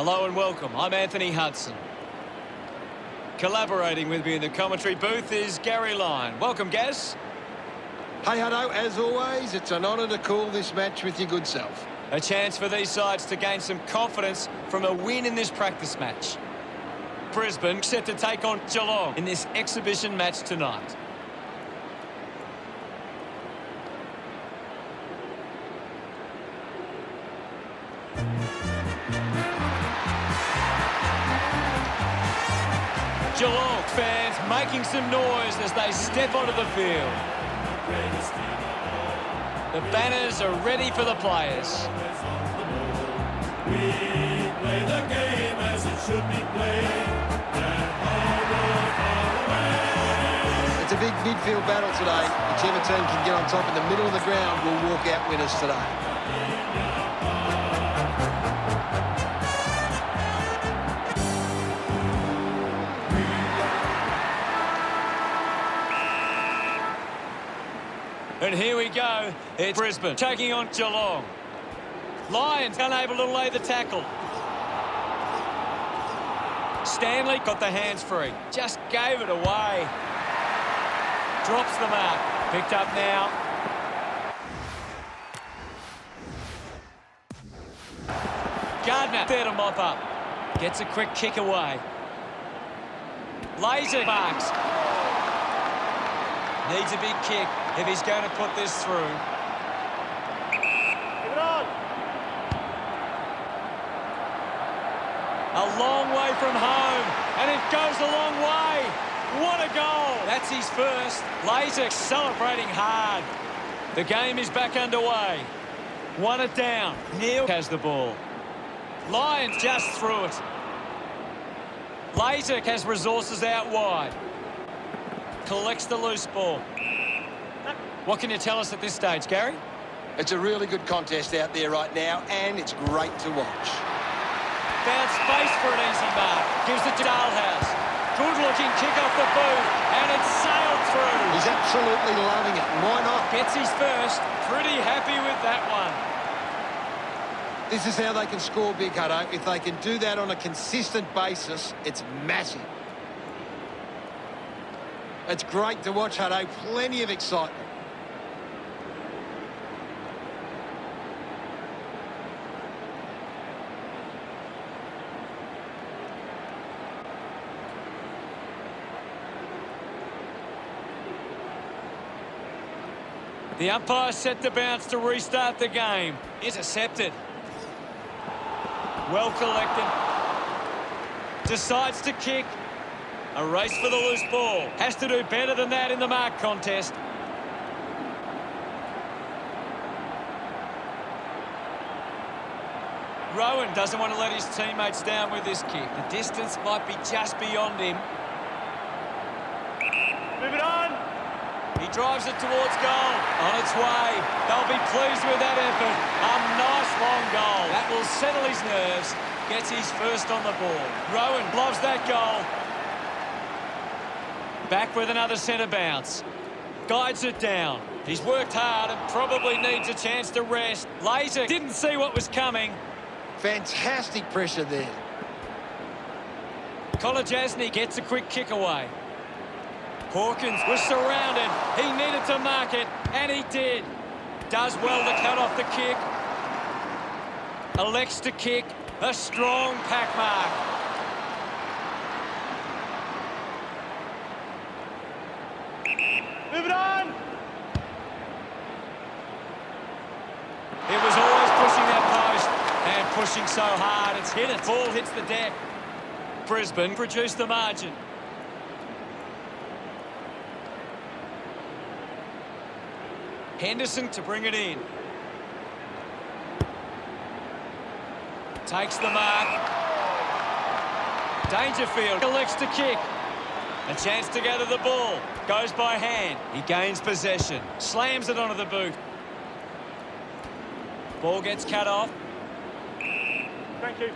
Hello and welcome. I'm Anthony Hudson. Collaborating with me in the commentary booth is Gary Lyon. Welcome, Gaz. Hey, Hutto, as always, it's an honour to call this match with your good self. A chance for these sides to gain some confidence from a win in this practice match. Brisbane set to take on Geelong in this exhibition match tonight. Geelong fans making some noise as they step onto the field. The banners are ready for the players. We play the game as it should be played. It's a big midfield battle today. Whichever team can get on top in the middle of the ground will walk out winners today. And here we go. It's Brisbane taking on Geelong. Lions unable to lay the tackle. Stanley got the hands free. Just gave it away. Drops the mark. Picked up now. Gardner there to mop up. Gets a quick kick away. Laser marks. Needs a big kick if he's going to put this through. Give it on. A long way from home, and it goes a long way. What a goal! That's his first. Laser celebrating hard. The game is back underway. 1 down. Neil has the ball. Lions just through it. Laser has resources out wide. Collects the loose ball. What can you tell us at this stage, Gary? It's a really good contest out there right now, and it's great to watch. Found space for an easy mark. Gives it to Dalhouse. Good-looking kick off the boot, and it's sailed through. He's absolutely loving it. Why not? Gets his first. Pretty happy with that one. This is how they can score big, Hutto. If they can do that on a consistent basis, it's massive. It's great to watch, Hutto. Plenty of excitement. The umpire set the bounce to restart the game. Intercepted. Well collected. Decides to kick. A race for the loose ball. Has to do better than that in the mark contest. Rowan doesn't want to let his teammates down with this kick. The distance might be just beyond him. Move it on. He drives it towards goal. On its way. They'll be pleased with that effort. A nice long goal. That will settle his nerves. Gets his first on the ball. Rowan loves that goal. Back with another centre bounce. Guides it down. He's worked hard and probably needs a chance to rest. Laser didn't see what was coming. Fantastic pressure there. Kolajasny gets a quick kick away. Hawkins was surrounded. He needed to mark it, and he did. Does well to cut off the kick. Elects to kick. A strong pack mark. Move it on. It was always pushing that post and pushing so hard it's hit it. Ball hits the deck. Brisbane produced the margin. Henderson to bring it in. Takes the mark. Dangerfield elects to kick. A chance to go to the ball. Goes by hand. He gains possession. Slams it onto the boot. Ball gets cut off. Thank you.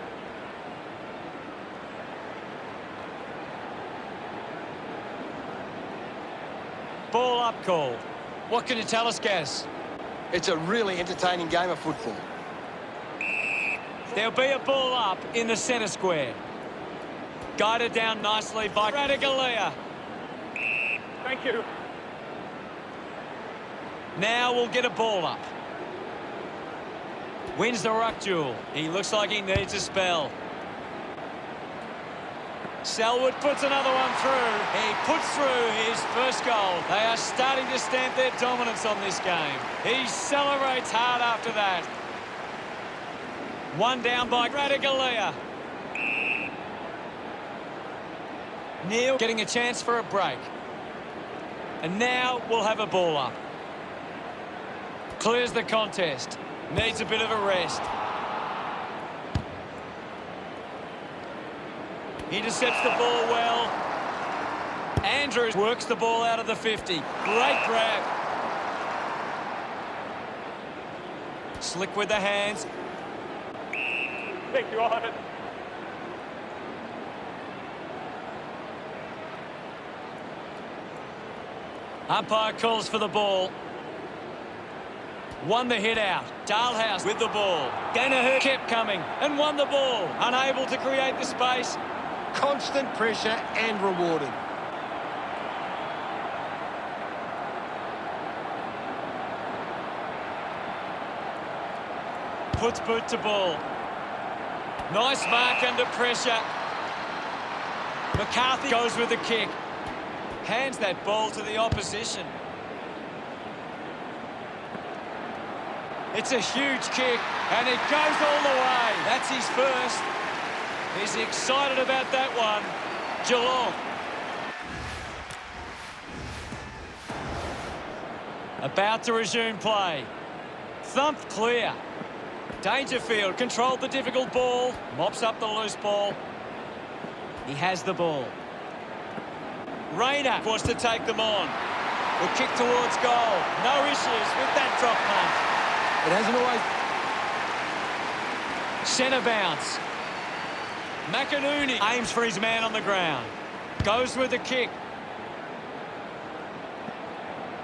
Ball up call. What can you tell us, Gaz? It's a really entertaining game of football. There'll be a ball up in the centre square. Guided down nicely by Radagalia. Thank you. Now we'll get a ball up. Wins the ruck duel. He looks like he needs a spell. Selwood puts another one through. He puts through his first goal. They are starting to stamp their dominance on this game. He celebrates hard after that. One down by Radagalia. Neil getting a chance for a break. And now we'll have a ball up. Clears the contest. Needs a bit of a rest. He intercepts the ball well. Andrews works the ball out of the 50. Great grab. Slick with the hands. Thank you, Ivan. Umpire calls for the ball. Won the hit out. Dalhouse with the ball. Danaher kept coming and won the ball. Unable to create the space. Constant pressure and rewarded. Puts boot to ball. Nice mark under pressure. McCarthy goes with the kick. Hands that ball to the opposition. It's a huge kick, and it goes all the way. That's his first. He's excited about that one. Geelong. About to resume play. Thumped clear. Dangerfield controlled the difficult ball. Mops up the loose ball. He has the ball. Rayner wants to take them on. The kick towards goal. No issues with that drop punt. It hasn't always... Centre bounce. McInerney aims for his man on the ground. Goes with the kick.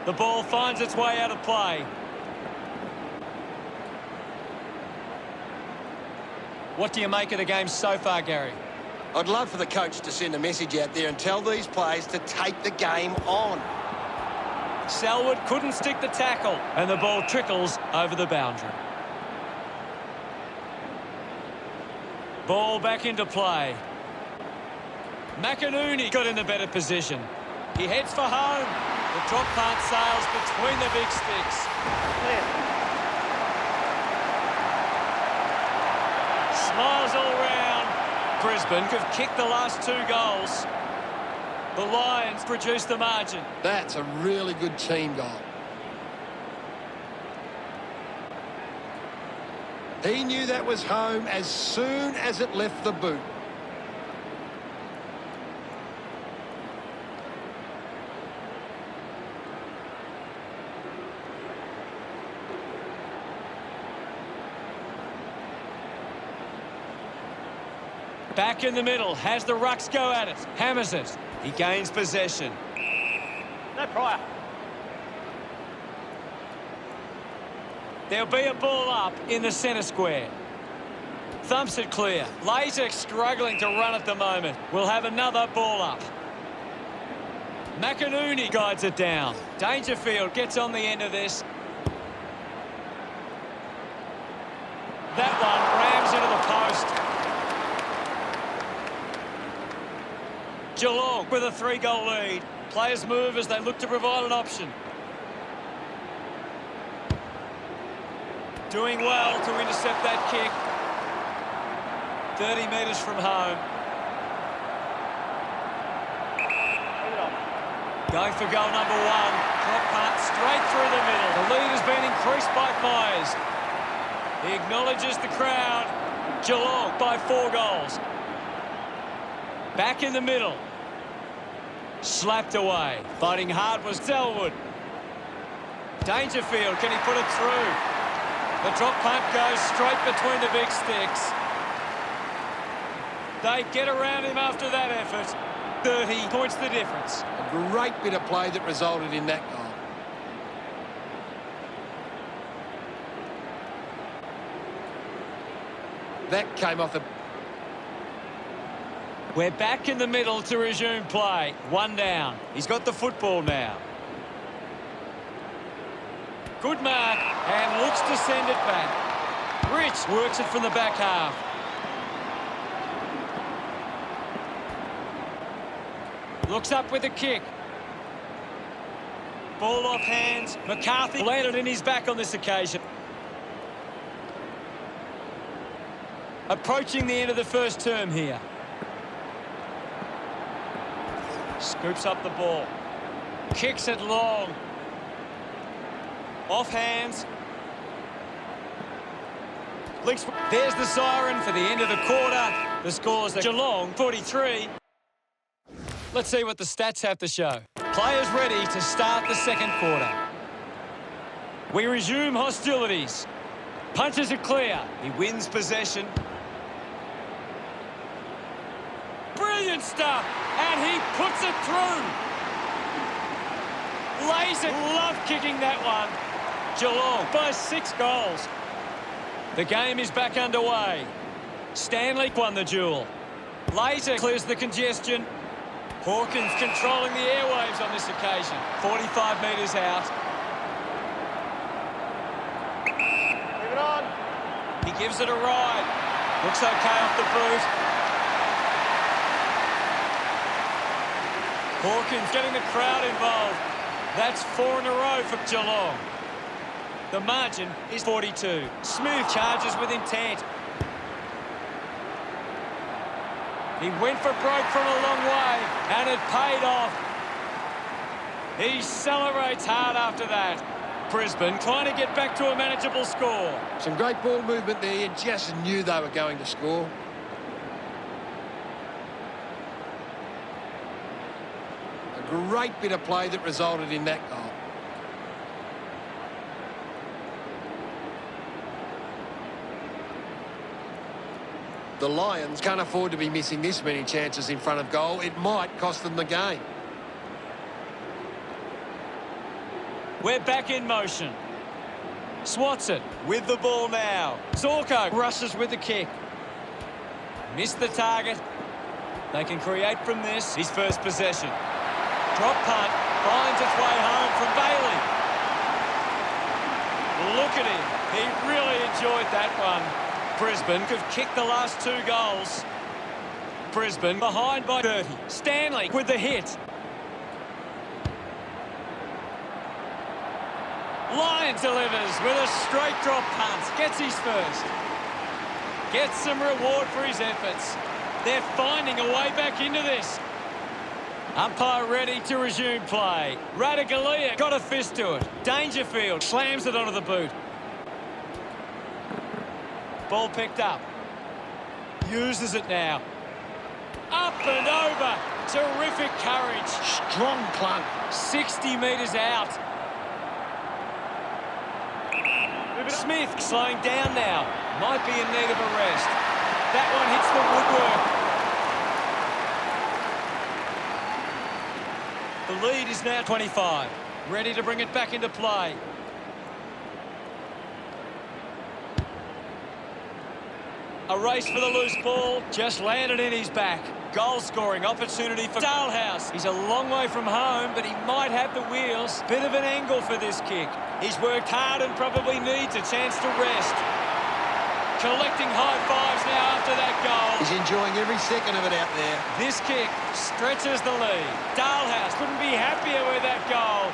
The ball finds its way out of play. What do you make of the game so far, Gary? I'd love for the coach to send a message out there and tell these players to take the game on. Selwood couldn't stick the tackle, and the ball trickles over the boundary. Ball back into play. McInerney got in a better position. He heads for home. The drop punt sails between the big sticks. Clear. Smiles all round. Brisbane have kicked the last 2 goals. The Lions produce the margin. That's a really good team goal. He knew that was home as soon as it left the boot. Back in the middle, has the rucks go at it. Hammers it. He gains possession. No prior. There'll be a ball up in the centre square. Thumps it clear. Laser struggling to run at the moment. We'll have another ball up. McInerney guides it down. Dangerfield gets on the end of this. That one rams into the post. Geelong with a 3-goal lead. Players move as they look to provide an option. Doing well to intercept that kick. 30 metres from home. Going for goal number 1. Drop punt straight through the middle. The lead has been increased by Myers. He acknowledges the crowd. Geelong by 4 goals. Back in the middle. Slapped away. Fighting hard was Selwood. Dangerfield, can he put it through? The drop punt goes straight between the big sticks. They get around him after that effort. 30 points the difference. A great bit of play that resulted in that goal. That came off the... We're back in the middle to resume play. One down. He's got the football now. Good mark, and looks to send it back. Rich works it from the back half. Looks up with a kick. Ball off hands. McCarthy landed in his back on this occasion. Approaching the end of the first term here. Scoops up the ball. Kicks it long. Off hands. Links. There's the siren for the end of the quarter. The score's Geelong 43. Let's see what the stats have to show. Players ready to start the second quarter. We resume hostilities. Punches it clear. He wins possession. Brilliant stuff. And he puts it through. Lays it. Love kicking that one. Geelong by 6 goals. The game is back underway. Stanley won the duel. Laser clears the congestion. Hawkins controlling the airwaves on this occasion. 45 metres out. Move it on. He gives it a ride. Looks okay off the boot. Hawkins getting the crowd involved. That's 4 in a row for Geelong. The margin is 42. Smooth charges with intent. He went for broke from a long way, and it paid off. He celebrates hard after that. Brisbane trying to get back to a manageable score. Some great ball movement there. You just knew they were going to score. A great bit of play that resulted in that goal. The Lions can't afford to be missing this many chances in front of goal. It might cost them the game. We're back in motion. Swats it with the ball now. Zorko rushes with the kick. Missed the target. They can create from this. His first possession. Drop punt. Finds its way home from Bailey. Look at him. He really enjoyed that one. Brisbane could kick the last 2 goals. Brisbane behind by 30. Stanley with the hit. Lyons delivers with a straight drop punt. Gets his first. Gets some reward for his efforts. They're finding a way back into this. Umpire ready to resume play. Radaglia got a fist to it. Dangerfield slams it onto the boot. Ball picked up. Uses it now. Up and over. Terrific courage. Strong plunk. 60 metres out. Smith slowing down now. Might be in need of a rest. That one hits the woodwork. The lead is now 25. Ready to bring it back into play. A race for the loose ball. Just landed in his back. Goal-scoring opportunity for Dalhouse. He's a long way from home, but he might have the wheels. Bit of an angle for this kick. He's worked hard and probably needs a chance to rest. Collecting high fives now after that goal. He's enjoying every second of it out there. This kick stretches the lead. Dalhouse couldn't be happier with that goal.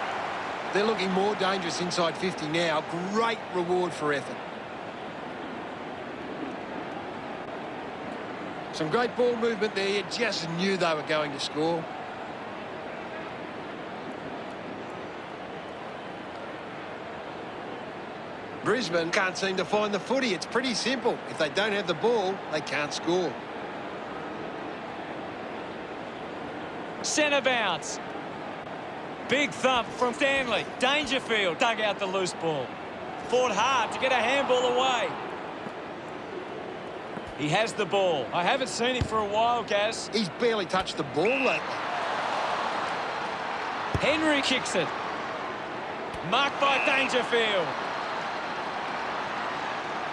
They're looking more dangerous inside 50 now. Great reward for effort. Some great ball movement there. You just knew they were going to score. Brisbane can't seem to find the footy. It's pretty simple. If they don't have the ball, they can't score. Centre bounce. Big thump from Stanley. Dangerfield dug out the loose ball. Fought hard to get a handball away. He has the ball. I haven't seen him for a while, Gaz. He's barely touched the ball lately. Henry kicks it. Marked by Dangerfield.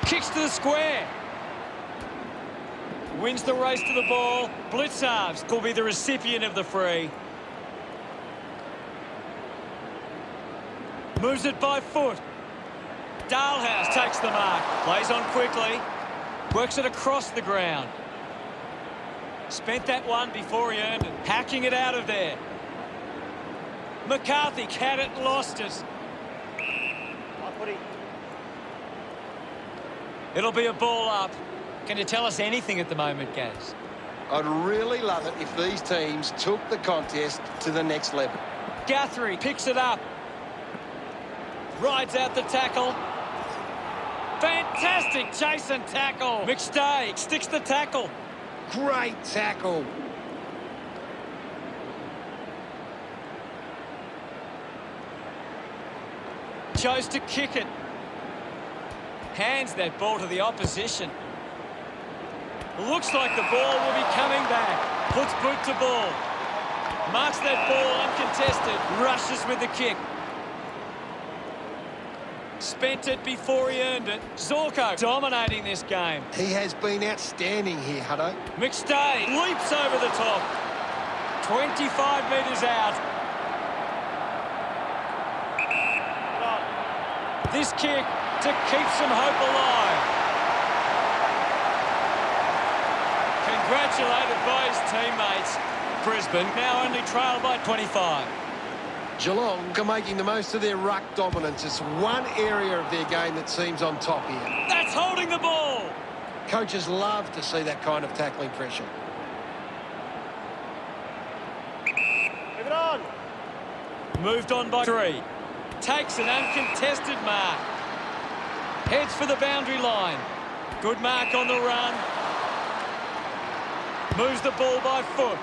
Kicks to the square. Wins the race to the ball. Blitz halves will be the recipient of the free. Moves it by foot. Dalhouse takes the mark. Plays on quickly. Works it across the ground. Spent that one before he earned it. Hacking it out of there. McCarthy had it, lost it. It'll be a ball up. Can you tell us anything at the moment, Gaz? I'd really love it if these teams took the contest to the next level. Guthrie picks it up. Rides out the tackle. Fantastic chase and tackle. McStay sticks the tackle. Great tackle. Chose to kick it. Hands that ball to the opposition. Looks like the ball will be coming back. Puts boot to ball. Marks that ball uncontested. Rushes with the kick. Spent it before he earned it. Zorko dominating this game. He has been outstanding here, Hutto. McStay leaps over the top. 25 metres out. This kick to keep some hope alive. Congratulated by his teammates. Brisbane now only trail by 25. Geelong are making the most of their ruck dominance. It's one area of their game that seems on top here. That's holding the ball. Coaches love to see that kind of tackling pressure. Move it on. Moved on by 3. Takes an uncontested mark. Heads for the boundary line. Good mark on the run. Moves the ball by foot.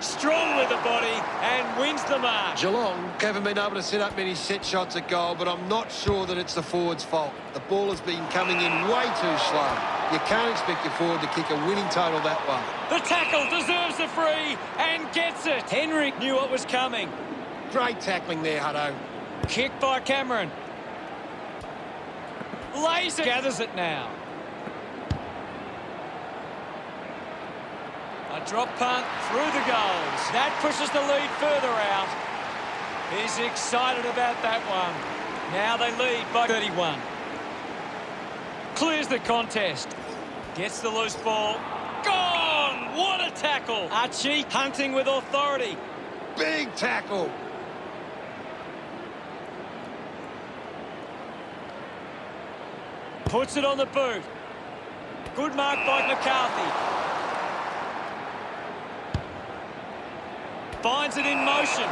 Strong with the body and wins the mark. Geelong haven't been able to set up many set shots at goal, but I'm not sure that it's the forward's fault. The ball has been coming in way too slow. You can't expect your forward to kick a winning total that way. The tackle deserves the free and gets it. Henry knew what was coming. Great tackling there, Hutto. Kick by Cameron. Laser gathers it now. A drop punt through the goals. That pushes the lead further out. He's excited about that one. Now they lead by 31. Clears the contest. Gets the loose ball. Gone! What a tackle! Archie hunting with authority. Big tackle. Puts it on the boot. Good mark by McCarthy. Finds it in motion.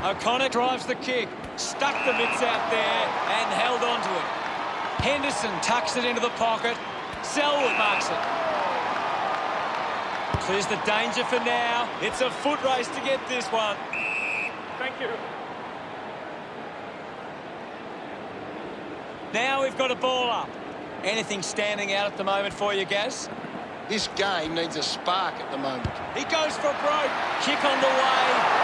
O'Connor drives the kick. Stuck the mitts out there and held on to it. Henderson tucks it into the pocket. Selwood marks it. Clears the danger for now. It's a foot race to get this one. Thank you. Now we've got a ball up. Anything standing out at the moment for you, Gaz? This game needs a spark at the moment. He goes for broke. Kick on the way.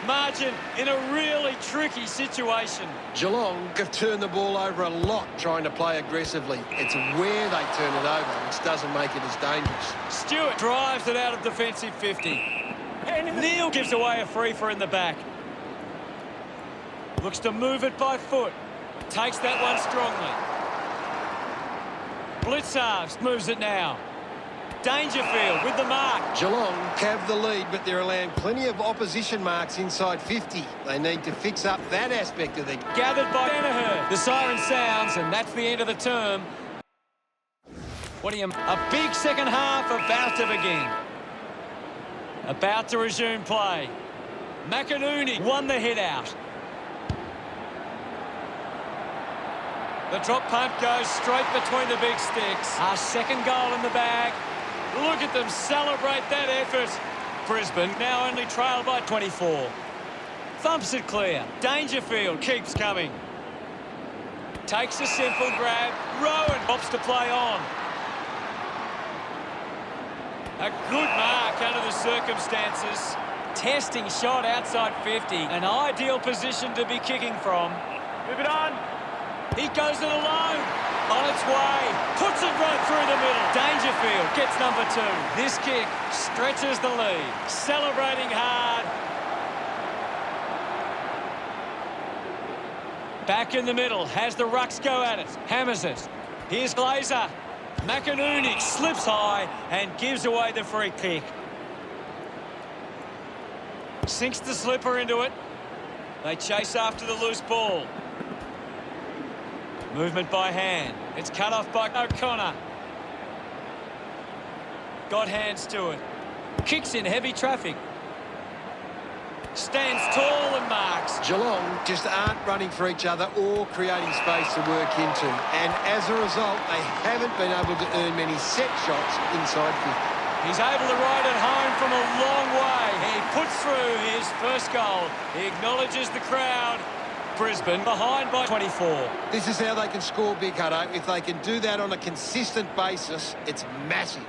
Margin in a really tricky situation. Geelong have turned the ball over a lot trying to play aggressively. It's where they turn it over which doesn't make it as dangerous. Stewart drives it out of defensive 50. Neal gives away a free for in the back. Looks to move it by foot. Takes that one strongly. Blitzarves moves it now. Dangerfield with the mark. Geelong have the lead, but they're allowing plenty of opposition marks inside 50. They need to fix up that aspect of the game. Gathered by Danaher. The siren sounds, and that's the end of the term. What do you... A big second half about to begin. About to resume play. McInerney won the hit out. The drop punt goes straight between the big sticks. Our second goal in the bag. Look at them celebrate that effort. Brisbane now only trail by 24. Thumps it clear. Dangerfield keeps coming. Takes a simple grab. Rowan pops to play on. A good mark under the circumstances. Testing shot outside 50. An ideal position to be kicking from. Move it on. He goes it alone. On its way. Puts it right through the middle. Dangerfield gets number 2. This kick stretches the lead. Celebrating hard. Back in the middle. Has the rucks go at it. Hammers it. Here's Glazer. McInerney slips high and gives away the free kick. Sinks the slipper into it. They chase after the loose ball. Movement by hand. It's cut off by O'Connor. Got hands to it. Kicks in heavy traffic. Stands tall and marks. Geelong just aren't running for each other or creating space to work into. And as a result, they haven't been able to earn many set shots inside 50. He's able to ride it home from a long way. He puts through his first goal. He acknowledges the crowd. Brisbane behind by 24. This is how they can score big, Hutto. If they can do that on a consistent basis, it's massive.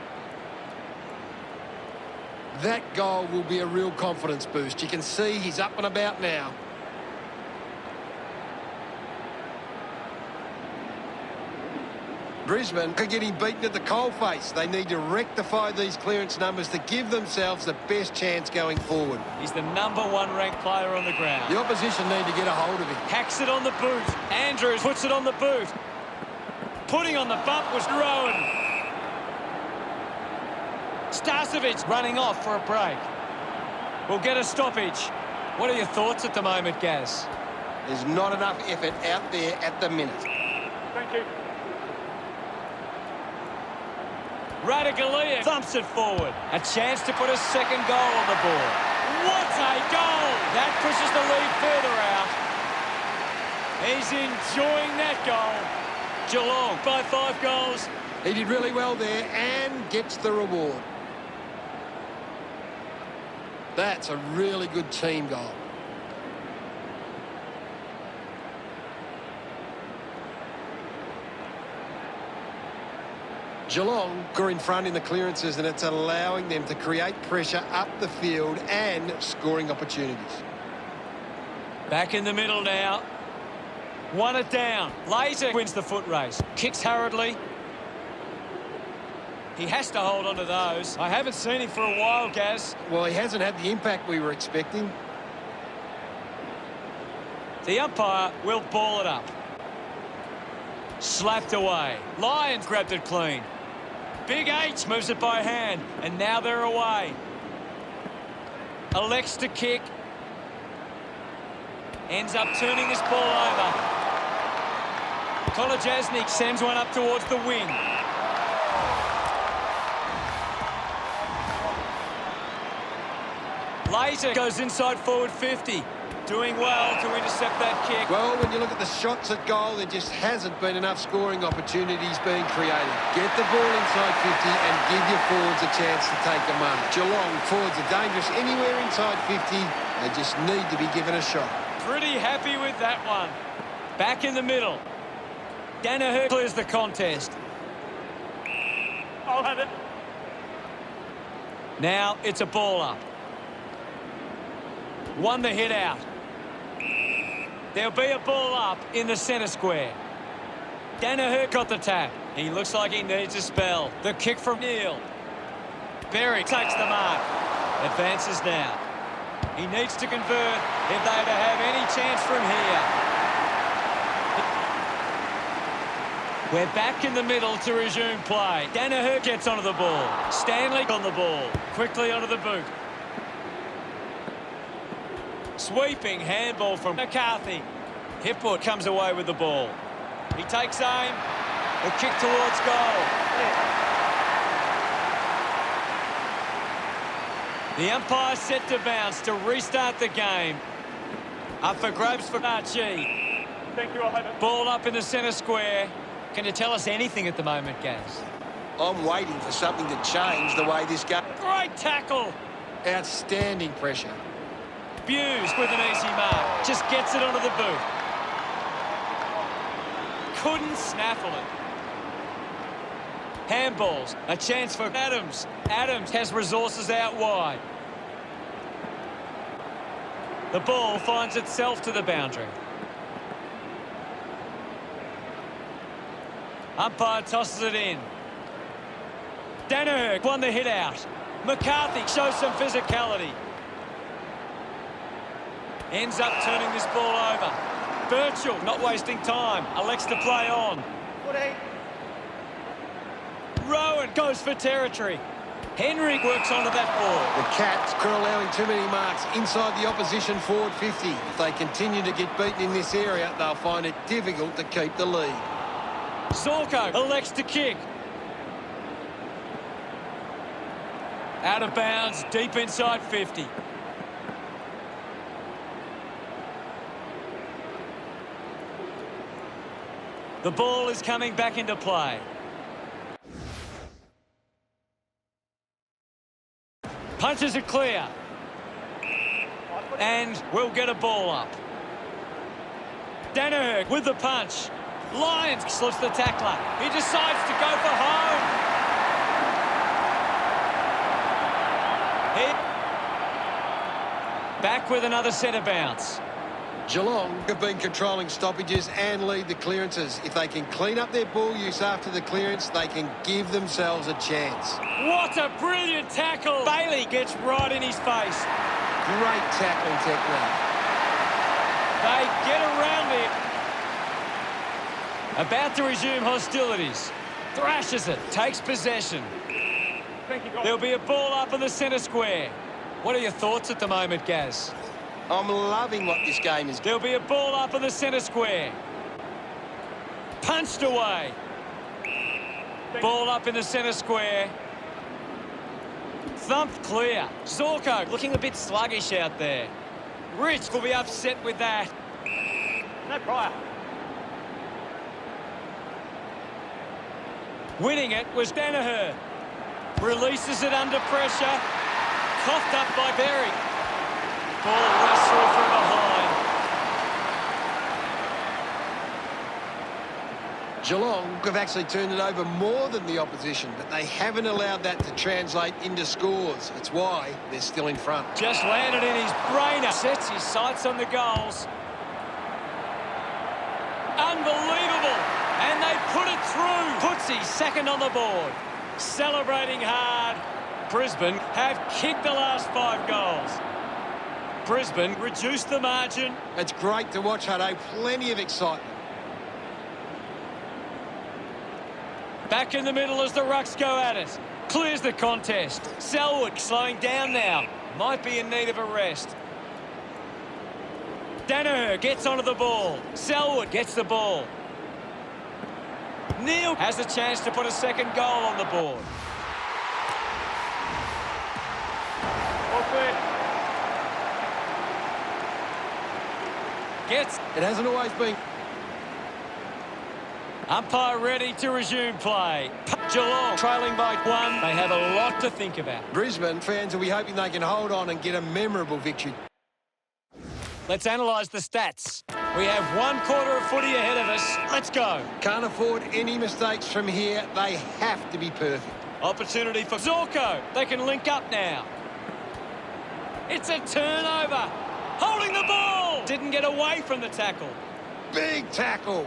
That goal will be a real confidence boost. You can see he's up and about now. Brisbane are getting beaten at the coalface. They need to rectify these clearance numbers to give themselves the best chance going forward. He's the #1 ranked player on the ground. The opposition need to get a hold of him. Hacks it on the boot. Andrews puts it on the boot. Putting on the bump was Rowan. Starcevic running off for a break. We'll get a stoppage. What are your thoughts at the moment, Gaz? There's not enough effort out there at the minute. Thank you. Radaglia thumps it forward. A chance to put a second goal on the board. What a goal! That pushes the lead further out. He's enjoying that goal. Geelong by 5 goals. He did really well there and gets the reward. That's a really good team goal. Geelong are in front in the clearances, and it's allowing them to create pressure up the field and scoring opportunities. Back in the middle now. Won it down. Later wins the foot race. Kicks hurriedly. He has to hold on to those. I haven't seen him for a while, Gaz. Well, he hasn't had the impact we were expecting. The umpire will ball it up. Slapped away. Lions grabbed it clean. Big H moves it by hand, and now they're away. Elects to kick. Ends up turning this ball over. Kolajasnik sends one up towards the wing. Later goes inside forward 50. Doing well to intercept that kick. Well, when you look at the shots at goal, there just hasn't been enough scoring opportunities being created. Get the ball inside 50 and give your forwards a chance to take a mark. Geelong forwards are dangerous anywhere inside 50. They just need to be given a shot. Pretty happy with that one. Back in the middle. Danaher clears the contest. I'll have it. Now it's a ball up. Won the hit out. There'll be a ball up in the centre square. Danaher got the tap. He looks like he needs a spell. The kick from Neil. Berry takes the mark. Advances now. He needs to convert if they're to have any chance from here. We're back in the middle to resume play. Danaher gets onto the ball. Stanley on the ball. Quickly onto the boot. Sweeping handball from McCarthy. Hipwood comes away with the ball. He takes aim. A kick towards goal. The umpire set to bounce to restart the game. Up for grabs for Archie. Thank you, I'll have it. Ball up in the centre square. Can you tell us anything at the moment, Gaz? I'm waiting for something to change the way this game... Great tackle. Outstanding pressure. Hughes with an easy mark. Just gets it onto the boot. Couldn't snaffle it. Handballs. A chance for Adams. Adams has resources out wide. The ball finds itself to the boundary. Umpire tosses it in. Danaher won the hit out. McCarthy shows some physicality. Ends up turning this ball over. Birchall not wasting time. Elects to play on. Rowan goes for territory. Henry works onto that ball. The Cats are allowing too many marks inside the opposition forward 50. If they continue to get beaten in this area, they'll find it difficult to keep the lead. Zorko elects to kick. Out of bounds, deep inside 50. The ball is coming back into play. Punches it clear. And we'll get a ball up. Danaher with the punch. Lyons slips the tackler. He decides to go for home. Back with another centre bounce. Geelong have been controlling stoppages and lead the clearances. If they can clean up their ball use after the clearance, they can give themselves a chance. What a brilliant tackle. Bailey gets right in his face. Great tackling technique. They get around it. About to resume hostilities. Thrashes it, takes possession. Thank you, There'll be a ball up in the centre square. What are your thoughts at the moment, Gaz? I'm loving what this game is. There'll be a ball up in the centre square. Punched away. Ball up in the centre square. Thumped clear. Zorko looking a bit sluggish out there. Rich will be upset with that. No prior. Winning it was Danaher. Releases it under pressure. Coughed up by Berry. Ball rushed through from behind. Geelong have actually turned it over more than the opposition, but they haven't allowed that to translate into scores. It's why they're still in front. Just landed in his brainer. Sets his sights on the goals. Unbelievable. And they put it through. Puts his second on the board. Celebrating hard. Brisbane have kicked the last 5 goals. Brisbane reduced the margin. It's great to watch, Hutto. Plenty of excitement. Back in the middle as the Rucks go at it. Clears the contest. Selwood slowing down now. Might be in need of a rest. Danaher gets onto the ball. Selwood gets the ball. Neil has a chance to put a second goal on the board. All clear. It hasn't always been. Umpire ready to resume play. Geelong trailing by 1. They have a lot to think about. Brisbane fans will be hoping they can hold on and get a memorable victory. Let's analyse the stats. We have 1 quarter of footy ahead of us. Let's go. Can't afford any mistakes from here. They have to be perfect. Opportunity for Zorko. They can link up now. It's a turnover. Holding the ball. Didn't get away from the tackle. Big tackle.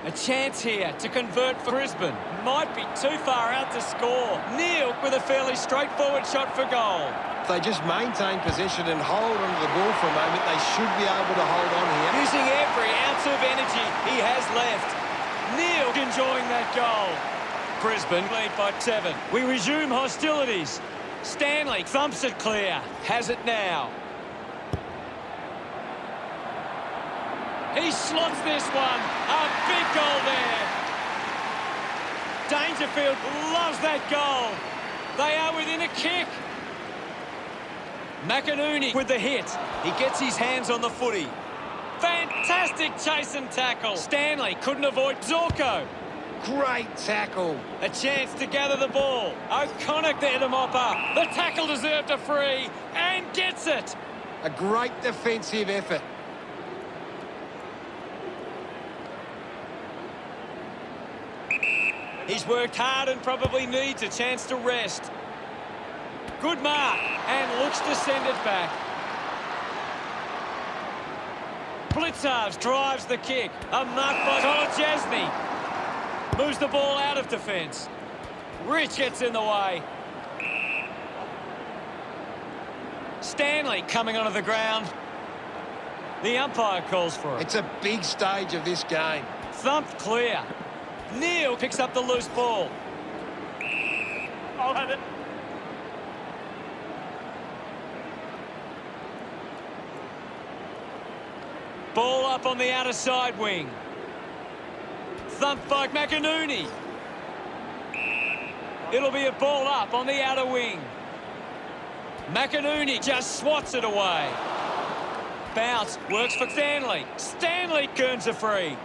A chance here to convert for Brisbane. Might be too far out to score. Neil with a fairly straightforward shot for goal. If they just maintain possession and hold onto the ball for a moment, they should be able to hold on here. Using every ounce of energy he has left. Neil enjoying that goal. Brisbane lead by 7. We resume hostilities. Stanley thumps it clear. Has it now. He slots this one. A big goal there. Dangerfield loves that goal. They are within a kick. McInerney with the hit. He gets his hands on the footy. Fantastic chase and tackle. Stanley couldn't avoid Zorko. Great tackle. A chance to gather the ball. O'Connor there to mop up. The tackle deserved a free and gets it. A great defensive effort. He's worked hard and probably needs a chance to rest. Good mark and looks to send it back. Blitzarves drives the kick. A mark by Kolachesny. Moves the ball out of defence. Rich gets in the way. Stanley coming onto the ground. The umpire calls for it. It's a big stage of this game. Thumped clear. Neal picks up the loose ball. I'll have it. Ball up on the outer side wing. Thumped by McInerney. It'll be a ball up on the outer wing. McInerney just swats it away. Bounce, works for Stanley. Stanley earns a free.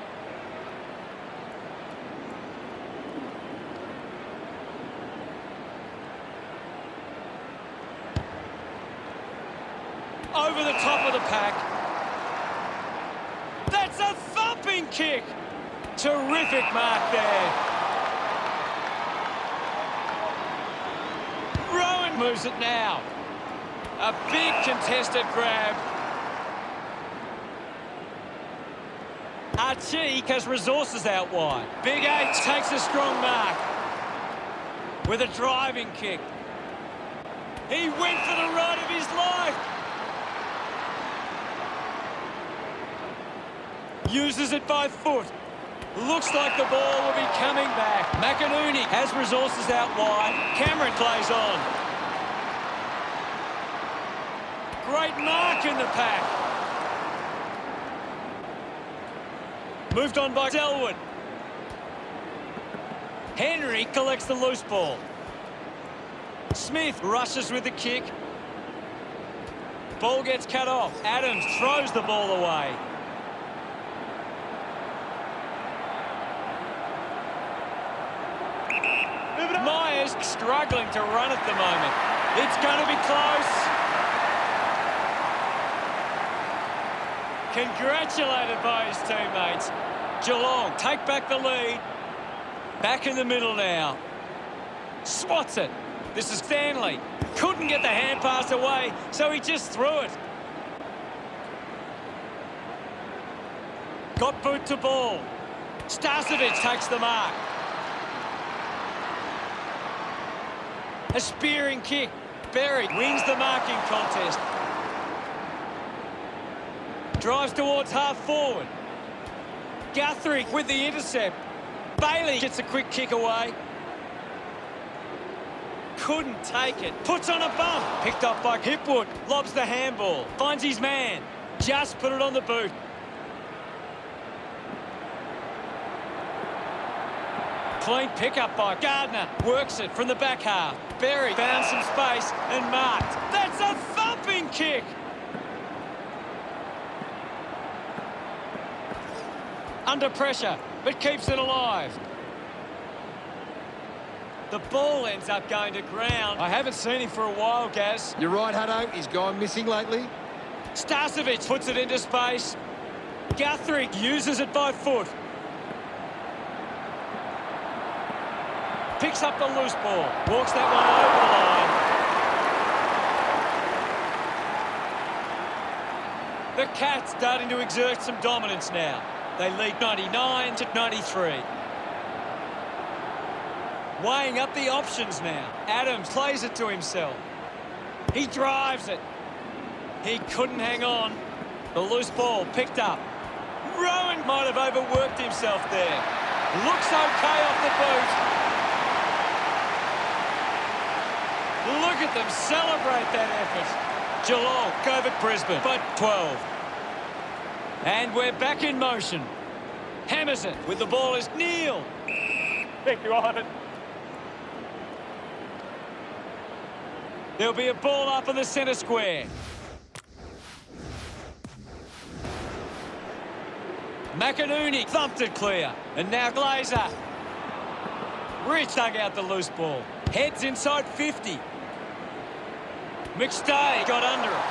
Over the top of the pack. That's a thumping kick. Terrific mark there. Rowan moves it now. A big contested grab. Archie has resources out wide. Big H takes a strong mark with a driving kick. He went for the ride of his life. Uses it by foot. Looks like the ball will be coming back. McInerney has resources out wide. Cameron plays on. Great mark in the pack. Moved on by Selwood. Henry collects the loose ball. Smith rushes with the kick. Ball gets cut off. Adams throws the ball away. Myers struggling to run at the moment. It's going to be close. Congratulated by his teammates. Geelong take back the lead. Back in the middle now. Swats it. This is Stanley. Couldn't get the hand pass away, so he just threw it. Got boot to ball. Starcevic takes the mark. A spearing kick. Berry wins the marking contest. Drives towards half forward. Guthrie with the intercept. Bailey gets a quick kick away. Couldn't take it. Puts on a bump. Picked up by Hipwood. Lobs the handball. Finds his man. Just put it on the boot. Clean pickup by Gardner. Works it from the back half. Berry found some space and marked. That's a thumping kick. Under pressure, but keeps it alive. The ball ends up going to ground. I haven't seen him for a while, Gaz. You're right, Hutto. He's gone missing lately. Starcevic puts it into space. Guthrie uses it by foot. Picks up the loose ball. Walks that one over the line. The Cats starting to exert some dominance now. They lead 99-93. Weighing up the options now. Adams plays it to himself. He drives it. He couldn't hang on. The loose ball picked up. Rowan might have overworked himself there. Looks okay off the boot. Look at them celebrate that effort. Geelong over Brisbane by 12. And we're back in motion. Hammers it with the ball is Neal. Thank you, I'll have it. There'll be a ball up in the centre square. McInerney thumped it clear. And now Glazer. Rich dug out the loose ball. Heads inside 50. McStay got under it.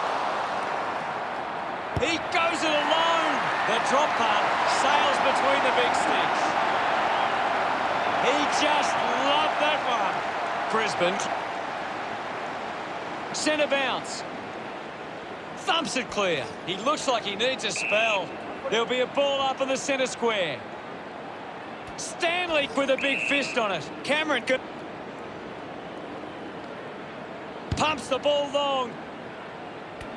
He goes it alone. The drop punt sails between the big sticks. He just loved that one. Brisbane. Centre bounce. Thumps it clear. He looks like he needs a spell. There'll be a ball up in the centre square. Stanley with a big fist on it. Cameron pumps the ball long.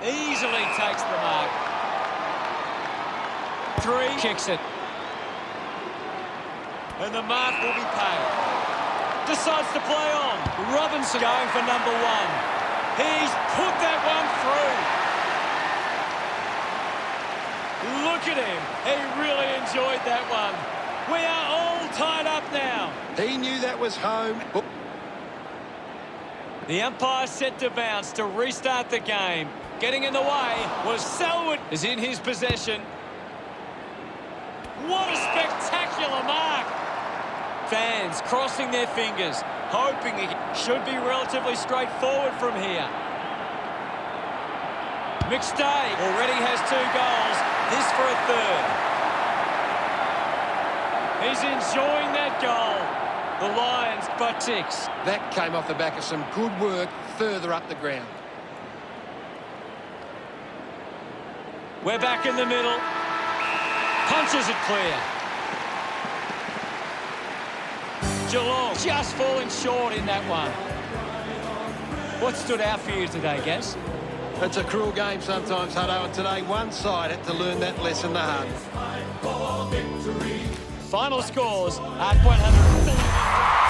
Easily takes the mark. 3 kicks it. And the mark will be paid. Decides to play on. Robinson going for number 1. He's put that one through. Look at him. He really enjoyed that one. We are all tied up now. He knew that was home. The umpire set to bounce to restart the game. Getting in the way was Selwood is in his possession. What a spectacular mark. Fans crossing their fingers, hoping it should be relatively straightforward from here. McStay already has 2 goals. This for a 3rd. He's enjoying that goal. The Lions by 6. That came off the back of some good work further up the ground. We're back in the middle. Punches it clear. Geelong just falling short in that one. What stood out for you today, Gaz? It's a cruel game sometimes, Hutto, and today one side had to learn that lesson the hard way. Final scores at 100.